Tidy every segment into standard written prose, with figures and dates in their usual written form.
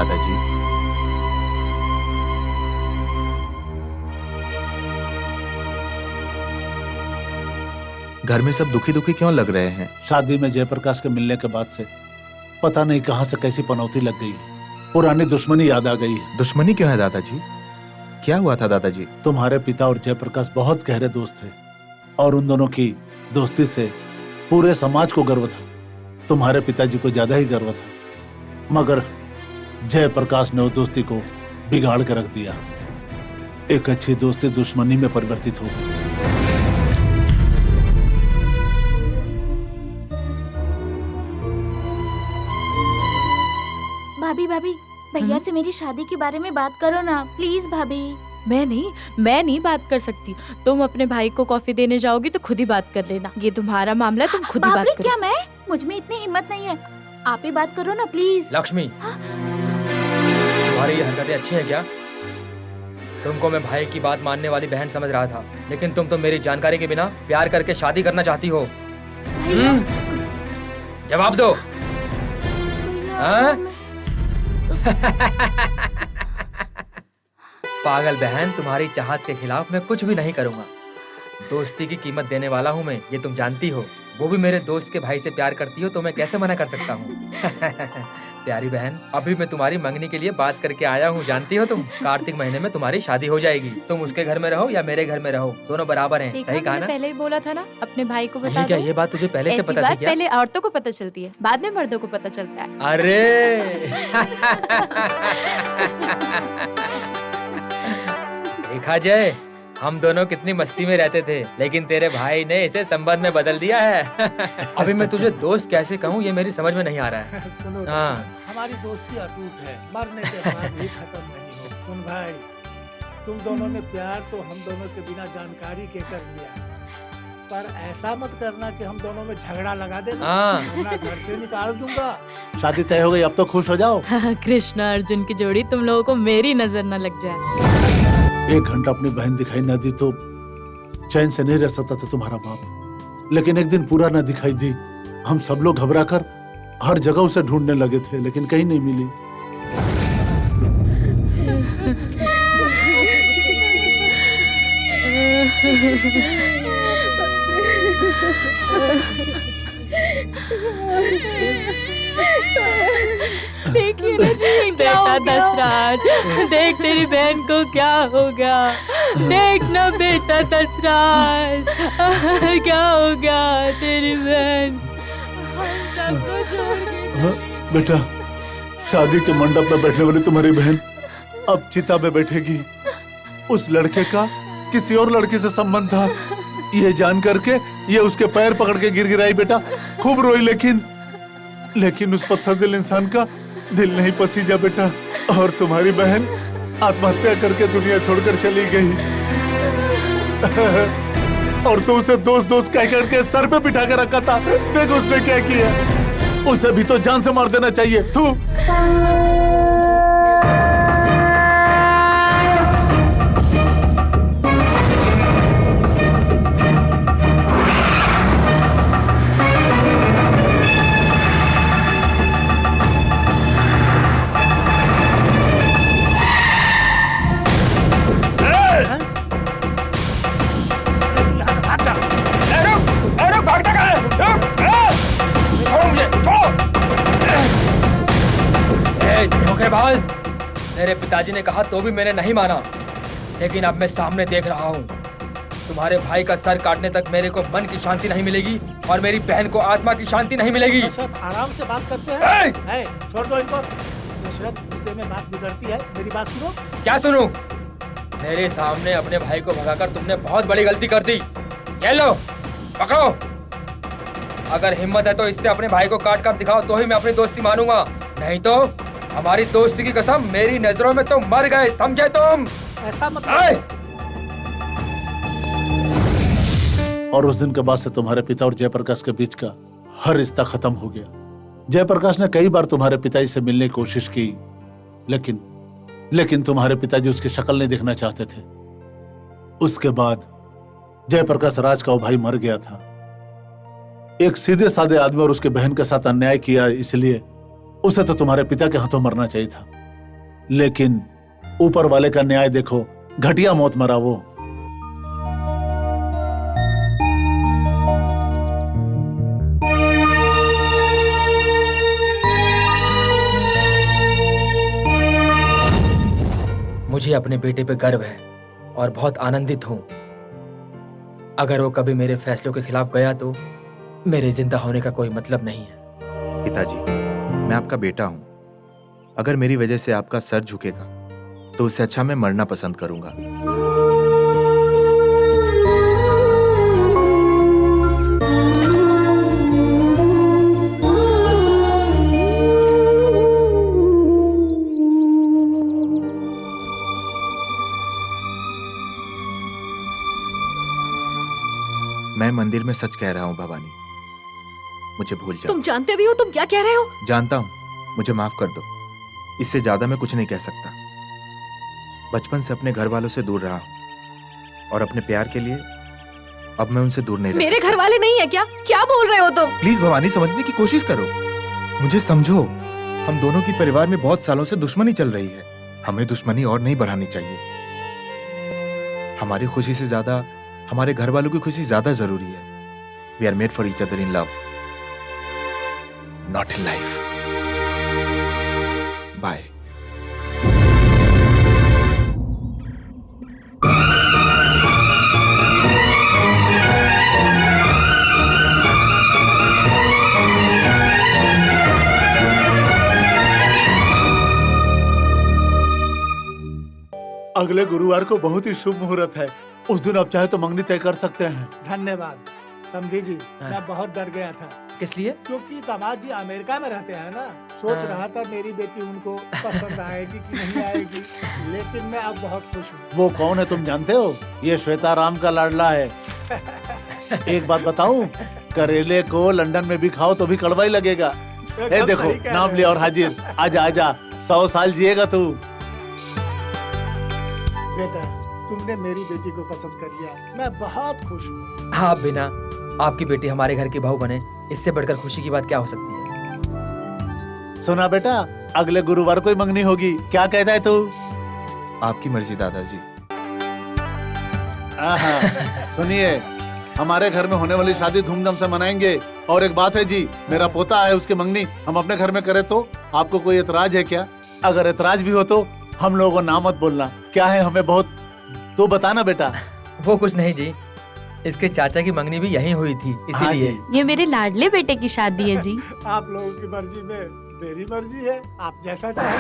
दादाजी? घर में सब दुखी दुखी क्यों लग रहे हैं? शादी में जयप्रकाश के मिलने के बाद से पता नहीं कहां से कैसी पनौती लग गई है। पुरानी दुश्मनी याद आ गई है। दुश्मनी क्यों है दादाजी? क्या हुआ था दादाजी? तुम्हारे पिता और जयप्रकाश बहुत गहरे दोस्त थे और उन दोनों की दोस्ती से पूरे समाज को गर्व था। तुम्हारे पिताजी को ज्यादा ही गर्व था, मगर जयप्रकाश ने उस दोस्ती को बिगाड़ कर रख दिया। एक अच्छी दोस्ती दुश्मनी में परिवर्तित हो गई। भाभी भाभी, भैया से मेरी शादी के बारे में बात करो ना प्लीज भाभी। मैं नहीं बात कर सकती। तुम अपने भाई को कॉफी देने जाओगी तो खुद ही बात कर लेना। ये तुम्हारा मामला है, तुम खुद ही बात करो। क्या मैं? मुझ में इतनी हिम्मत नहीं है। आप ही बात करो ना प्लीज। लक्ष्मी, तुम्हारी ये हरकतें अच्छी हैं क्या? तुमको मैं भाई की बात मानने वाली बहन समझ रहा था, लेकिन तुम तो मेरी जानकारी के बिना प्यार करके शादी करना चाहती हो। जवाब दो। पागल बहन, तुम्हारी चाहत के खिलाफ मैं कुछ भी नहीं करूंगा। दोस्ती की कीमत देने वाला हूँ मैं, ये तुम जानती हो। वो भी मेरे दोस्त के भाई से प्यार करती हो तो मैं कैसे मना कर सकता हूँ? प्यारी बहन, अभी मैं तुम्हारी मंगनी के लिए बात करके आया हूँ। जानती हो तुम, कार्तिक महीने में तुम्हारी शादी हो जाएगी। तुम उसके घर में रहो या मेरे घर में रहो, दोनों बराबर हैं। सही कहा ना? पहले ही बोला था ना अपने भाई को बता दो। क्या ये बात तुझे पहले से पता थी क्या? पहले औरतों को पता चलती है, बाद में मर्दों को पता चलता है। अरे देखा जय, हम दोनों कितनी मस्ती में रहते थे, लेकिन तेरे भाई ने इसे संबंध में बदल दिया है। अभी मैं तुझे दोस्त कैसे कहूँ ये मेरी समझ में नहीं आ रहा है। सुनो हमारी दोस्ती अटूट है, मरने के बाद भी खत्म नहीं हो। सुन भाई, तुम दोनों ने प्यार तो हम दोनों के बिना जानकारी के कर लिया, पर ऐसा मत करना कि हम दोनों में झगड़ा लगा देना, वरना घर से निकाल दूंगा। शादी तय हो गई, अब तो खुश हो जाओ। कृष्ण अर्जुन की जोड़ी तुम लोगों को मेरी नजर न लग जाए। 1 घंटा अपनी बहन दिखाई न दी तो चैन से नहीं रह सकता था तुम्हारा बाप, लेकिन एक दिन पूरा न दिखाई दी। हम सब लोग घबरा कर हर जगह उसे ढूंढने लगे थे, लेकिन कहीं नहीं मिली। देखिए ना जी, बेटा दशराज, देख तेरी बहन को क्या हो गया। देख ना बेटा दशराज, क्या हो गया तेरी बहन। सबको छोड़ के बेटा, शादी के मंडप में बैठने वाली तुम्हारी बहन अब चिता में बैठेगी। उस लड़के का किसी और लड़की से संबंध था, ये जान करके ये उसके पैर पकड़ के गिर गिराई। बेटा खूब रोई, लेकिन उस पत्थर दिल इंसान का दिल नहीं पसीजा बेटा। और तुम्हारी बहन आत्महत्या करके दुनिया छोड़कर चली गई। और तो उसे दोस्त कह करके सर पे बिठा के रखा था। देख उसने क्या किया। उसे भी तो जान से मार देना चाहिए। तू मेरे पिताजी ने कहा तो भी मैंने नहीं माना, लेकिन अब मैं सामने देख रहा हूँ। तुम्हारे भाई का सर काटने तक मेरे को मन की शांति नहीं मिलेगी और मेरी बहन को आत्मा की शांति नहीं मिलेगी। आराम से बात करते हैं। छोड़ दो इनको। गुस्से में बात बिगड़ती है, मेरी बात सुनो। क्या सुनूं? मेरे सामने अपने भाई को भगाकर तुमने बहुत बड़ी गलती कर दी। ये लो पकड़ो। अगर हिम्मत है तो इससे अपने भाई को काट कर दिखाओ तो ही मैं अपनी दोस्ती मानूंगा, नहीं तो हमारी दोस्ती की कसम, मेरी नजरों में तो मर गए, समझे तुम? ऐसा मत। और उस दिन के बाद से तुम्हारे पिता और जयप्रकाश के बीच का हर रिश्ता खत्म हो गया। जयप्रकाश ने कई बार तुम्हारे पिताजी से मिलने की कोशिश की, लेकिन तुम्हारे पिताजी उसकी शक्ल नहीं देखना चाहते थे। उसके बाद जयप्रकाश राज का वो भाई मर गया था। एक सीधे साधे आदमी और उसके बहन के साथ अन्याय किया, इसलिए उसे तो तुम्हारे पिता के हाथों मरना चाहिए था। लेकिन ऊपर वाले का न्याय देखो, घटिया मौत मरा वो। मुझे अपने बेटे पे गर्व है और बहुत आनंदित हूँ। अगर वो कभी मेरे फैसलों के खिलाफ गया तो मेरे जिंदा होने का कोई मतलब नहीं है। पिताजी, मैं आपका बेटा हूं। अगर मेरी वजह से आपका सर झुकेगा तो उससे अच्छा मैं मरना पसंद करूंगा। मैं मंदिर में सच कह रहा हूं भवानी, मुझे भूल जाओ। तुम जानते भी हो तुम क्या कह रहे हो? जानता हूं, मुझे माफ कर दो। इससे ज्यादा मैं कुछ नहीं कह सकता। बचपन से अपने घर वालों से दूर रहा हूं और अपने प्यार के लिए अब मैं उनसे दूर नहीं रह मेरे सकता। घर वाले नहीं है क्या? क्या बोल रहे हो तुम? प्लीज भवानी, समझने की कोशिश करो, मुझे समझो। हम दोनों की परिवार में बहुत सालों से दुश्मनी चल रही है। हमें दुश्मनी और नहीं बढ़ानी चाहिए। हमारी खुशी से ज्यादा हमारे घर वालों की खुशी ज्यादा जरूरी है। We are made for each other in love, not in life. Bye. अगले गुरुवार को बहुत ही शुभ मुहूर्त है। उस दिन आप चाहे तो मंगनी तय कर सकते हैं। धन्यवाद समधी जी, हाँ। मैं बहुत डर गया था किस लिए? क्योंकि दामाद जी अमेरिका में रहते हैं ना। सोच हाँ। रहा था मेरी बेटी उनको पसंद आएगी कि नहीं आएगी, लेकिन मैं अब बहुत खुश हूँ। वो कौन है तुम जानते हो? ये श्वेता राम का लाडला है। एक बात बताऊं, करेले को लंदन में भी खाओ तो भी कड़वा ही लगेगा। ए देखो, नाम लिया और हाजिर। आजा आजा, 100 साल जिएगा तू। बेटा, तुमने मेरी बेटी को पसंद कर लिया, मैं बहुत खुश हूँ। आप बिना आपकी बेटी हमारे घर की बहू बने, इससे बढ़कर खुशी की बात क्या हो सकती है? सुना बेटा, अगले गुरुवार को ही मंगनी होगी। क्या कहता है तू? आपकी मर्जी दादाजी। आहा, सुनिए, हमारे घर में होने वाली शादी धूमधाम से मनाएंगे। और एक बात है जी, मेरा पोता है, उसकी मंगनी हम अपने घर में करें तो आपको कोई एतराज है क्या? अगर एतराज भी हो तो हम लोगों को ना मत बोलना। क्या है हमें बहुत तो बताना बेटा। वो कुछ नहीं जी, इसके चाचा की मंगनी भी यहीं हुई थी, हाँ इसीलिए। जी। ये मेरे लाडले बेटे की शादी है जी। आप लोगों की मर्जी में मेरी मर्जी है, आप जैसा चाहें।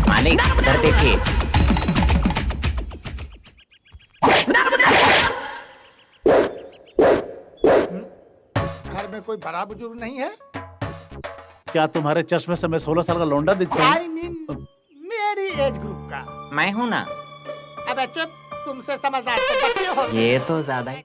मालिक, इधर देखिए। घर में कोई बड़ा बुजुर्ग नहीं है? क्या तुम्हारे चश्मे से मैं 16 साल का लौंडा दिखता हूँ? आई मीन मेरी एज ग्रुप का। मैं हूँ ना। अब चुप, तुमसे समझदार तो बच्चे हो। ये तो ज्यादा ही